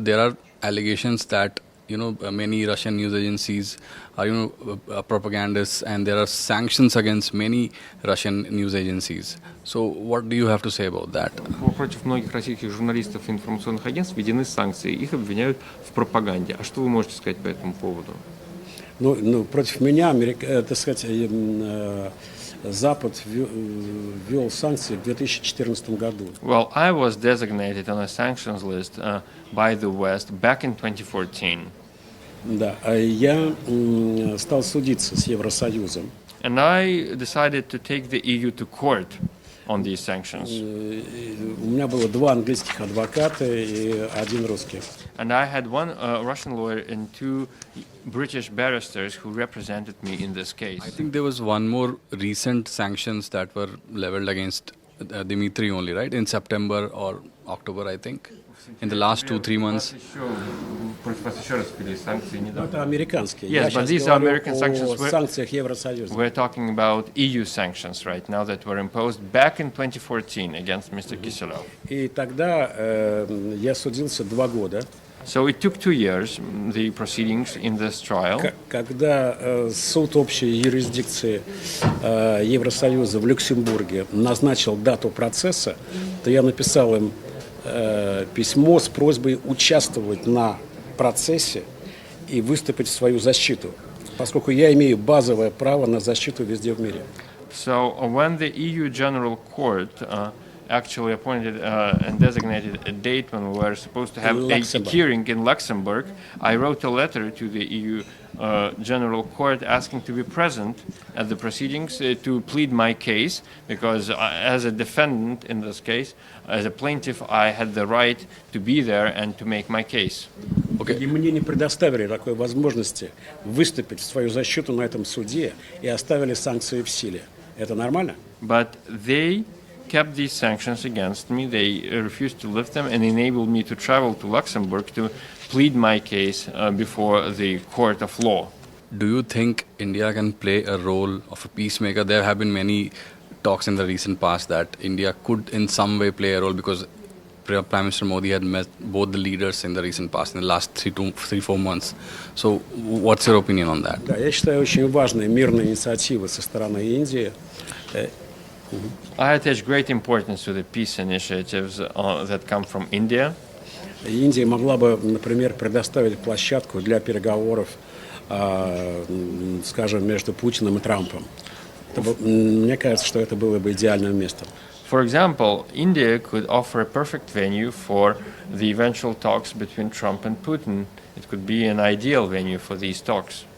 there are allegations that many Russian news agencies are propagandists, and there are sanctions against many Russian news agencies. So what do you have to say about that? Против многих российских журналистов и информационных агентств введены санкции. Их обвиняют в пропаганде. А что вы можете сказать по этому поводу? Ну, против меня, так сказать, Запад ввел санкции в 2014 году. Well, I was designated on a sanctions list by the West back in 2014. Да, а я стал судиться с Евросоюзом. And I decided to take the EU to court on these sanctions. У меня было 2 английских адвоката и 1 русский. And I had 1 Russian lawyer and 2 British barristers who represented me in this case. I think there was one more recent sanctions that were leveled against Dmitry only, right? In September or October, I think. In the last 2-3 months. Это американские. Yes, but these are American sanctions. Санкциях Евросоюза. We're talking about EU sanctions right now that were imposed back in 2014 against Mr. Kiselev. И тогда я судился 2 года. So it took 2 years, the proceedings in this trial. Когда суд общей юрисдикции Евросоюза в Люксембурге назначил дату процесса, то я написал им письмо с просьбой участвовать на процессе и выступить в свою защиту, поскольку я имею базовое право на защиту везде в мире. So when the EU General Court actually appointed and designated a date when we were supposed to have a hearing in Luxembourg, I wrote a letter to the EU General Court asking to be present at the proceedings to plead my case, because as a defendant in this case, as a plaintiff, I had the right to be there and to make my case. И мне не предоставили такой возможности выступить в свою защиту на этом суде и оставили санкции в силе. Это нормально? But they kept these sanctions against me. They refused to lift them and enabled me to travel to Luxembourg to plead my case before the court of law. Do you think India can play a role of a peacemaker? There have been many talks in the recent past that India could in some way play a role, because Prime Minister Modi had met both the leaders in the recent past, in the last 3-4 months. So what's your opinion on that? Да, я считаю, очень важной мирной инициативы со стороны Индии. I attach great importance to the peace initiatives that come from India. Индия могла бы, например, предоставить площадку для переговоров, скажем, между Путиным и Трампом. Мне кажется, что это было бы идеальным местом. For example, India could offer a perfect venue for the eventual talks between Trump and Putin. It could be an ideal venue for these talks.